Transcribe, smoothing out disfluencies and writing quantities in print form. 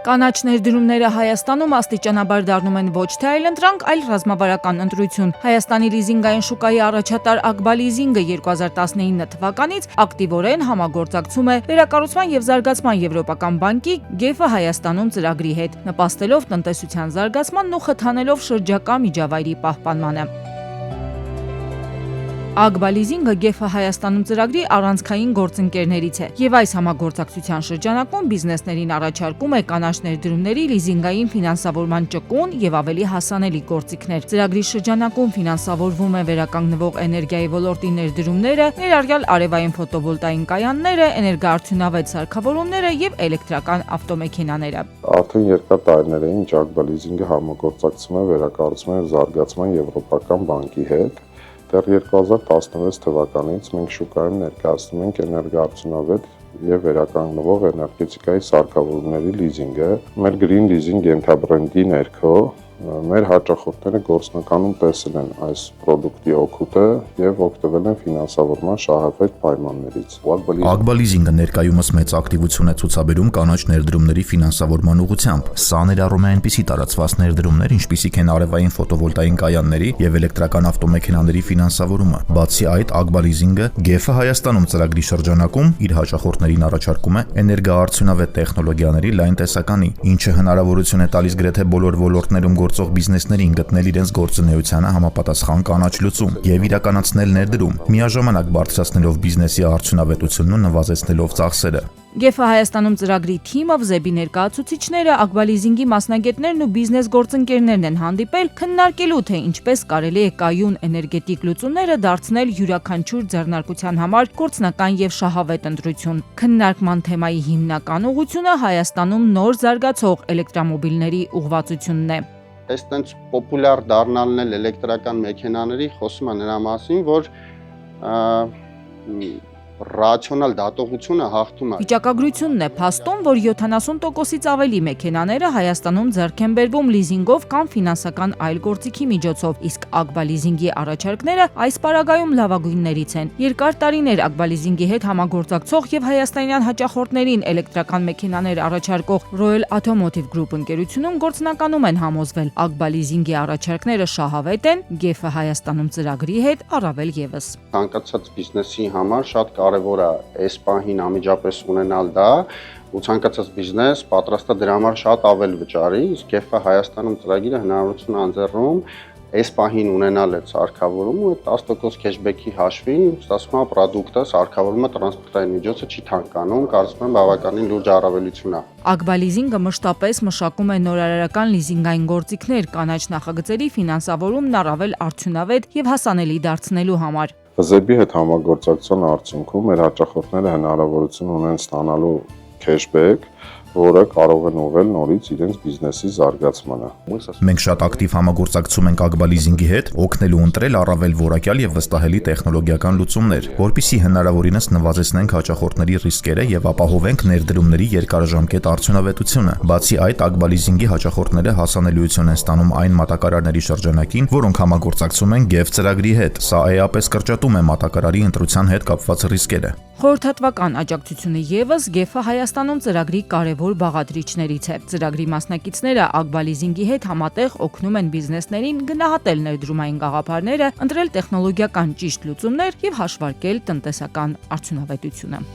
Կանաչ ներդրումները Հայաստանում աստիճանաբար դառնում են ոչ թե այլընտրանք, այլ ռազմավարական ընտրություն։ Հայաստանի լիզինգային շուկայի առաջատար Ակբա լիզինգը 2019 թվականից ակտիվորեն համագործակցում է Վերակառուցման և զարգացման եվրոպական բանկի GEF Հայաստանում ծրագրի հետ, նպաստելով տնտեսության զարգացմանն ու խթանելով շրջակա միջավայրի պահպանմանը։ Ակբա լիզինգը GEF Հայաստանում ծրագրի առանցքային գործընկերներից է և այս համագործակցության շրջանակում բիզնեսներին առաջարկում է կանաչ ներդրումների լիզինգային ֆինանսավորման ճկուն և ավելի հասանելի գործիքներ։ Ծրագրի շրջանակում ֆինանսավորվում է վերականգնվող էներգիայի ոլորտի ներդրումները, ներառյալ արևային ֆոտովոլտային կայանները, էներգոարդյունավետ սարքավորումները և էլեկտրական ավտոմեքենաները։ Արդեն երկար տարիներ է, ինչ Ակբա լիզինգը համագործակցում է Վերակառուցման և զարգացման եվրոպական բանկի հետ։ Դեռ 2016 թվականից մենք շուկայում ներկայացնում ենք էներգոարդյունավետ և վերականգնվող էներգետիկայի սարքավորումների լիզինգը, մեր Green Leasing ենթաբրենդի ներքո մեր հաճախորդները գործնականում տեսել են այս պրոդուկտի օգուտը և օգտվել են ֆինանսավորման շահավետ պայմաններից։ Ակբա լիզինգը ներկայումս մեծ ակտիվություն է ցուցաբերում կանաչ ներդրումների ֆինանսավորման ուղղությամբ։ Սա ներառում է այնպիսի տարածված ներդրումներ, ինչպիսիք են արևային ֆոտովոլտային կայանների և էլեկտրական ավտոմեքենաների ֆինանսավորումը։ Բացի այդ, Ակբա լիզինգը GEF Հայաստանում ծրագրի շրջանակում իր հաճախորդներին առաջարկում է էներգոարդյունավետ տեխնոլոգիաների լայն տեսականի, ինչը հնարավորություն է տալիս գրեթե բոլոր ոլորտներում գործող բիզնեսներին գտնել իրենց գործունեությանը համապատասխան կանաչ լուծում և իրականացնել ներդրում, միաժամանակ բարձրացնելով բիզնեսի արդյունավետությունն ու նվազեցնելով ծախսերը։ GEF Հայաստանում ծրագրի թիմը, ԶԵԲ-ի ներկայացուցիչները, Ակբա լիզինգի մասնագետներն ու բիզնես գործընկերներն են հանդիպել քննարկելու, թե ինչպես կարելի է կայուն էներգետիկ լուծումները դարձնել յուրաքանչյուր ձեռնարկության համար գործնական և շահավետ ընտրություն։ Քննարկման թեմայի հիմնական ուղղությունը Հայաստանում նոր զարգացող էլեկտրամոբիլների ուղղվածությունն է։ Այս տենց պոպուլյար դառնալն էլ էլեկտրական մեքենաների խոսում է նրա մասին, որ ռացիոնալ դատողությունը հաղթում է։ Վիճակագրությունն է փաստում, որ 70%-ից ավելի մեքենաները Հայաստանում ձեռք են բերվում լիզինգով կամ ֆինանսական այլ գործիքի միջոցով, իսկ Ակբա լիզինգի առաջարկները այս պարագայում լավագույններից են։ Երկար տարիներ Ակբա լիզինգի հետ համագործակցող և հայաստանյան հաճախորդներին էլեկտրական մեքենաներ առաջարկող Royal Automotive Group ընկերությունում գործնականում են համոզվել, Ակբա լիզինգի առաջարկները շահավետ են, GEF Հայաստանում ծրագրի հետ առավել ևս։ Ցանկացած բիզնեսի համար շատ կարևոր է այս պահին անմիջապես ունենալ դա, ու ցանկացած բիզնես պատրաստ է դրա համար շատ ավել վճարի, իսկ GEF Հայաստանում ծրագիրը հնարավորություն է ընձեռում այս պահին ունենալ այդ սարքավորումը, այդ 10% քեշբեքի հաշվին, ստացվում է պրոդուկտը, սարքավորումը տրանսպորտային միջոցը չի թանկանում, կարծում եմ բավականին լուրջ առավելություն է։ Ակբա լիզինգը մշտապես մշակում է նորարարական լիզինգային գործիքներ կանաչ նախագծերի ֆինանսավորումն առավել արդյունավետ և հասանելի դարձնելու համար։ ԶԵԲ-ի հետ համագործակցության արդյունքում մեր հաճախորդները հնարավորություն ունեն ստանալու քեշբեք, որը կարող են ուղղել նորից իրենց բիզնեսի զարգացմանը։ Մենք շատ ակտիվ համագործակցում ենք Ակբա լիզինգի հետ, օգնելու ընտրել առավել որակյալ և վստահելի տեխնոլոգիական լուծումներ, որպեսզի հնարավորինս նվազեցնենք հաճախորդների ռիսկերը և ապահովենք ներդրումների երկարաժամկետ արդյունավետությունը։ Բացի այդ, Ակբա լիզինգի հաճախորդները հասանելիություն են ստանում այն մատակարարների շրջանակին, որոնք համագործակցում են GEF ծրագրի հետ։ Սա էապես կրճատում է մատակարարի ընտրության հետ կապված ռիսկերը։ Խորհրդատվական աջակցությունը ևս GEF Հայաստանում ծրագրի կարևոր բաղադրիչներից է։ Ծրագրի մասնակիցները Ակբա լիզինգի հետ համատեղ օգնում են բիզնեսներին գնահատել ներդրումային գաղափարները, ընտրել տեխնոլոգիական ճիշտ լուծումներ և հաշվարկել տնտեսական արդյունավետությունը։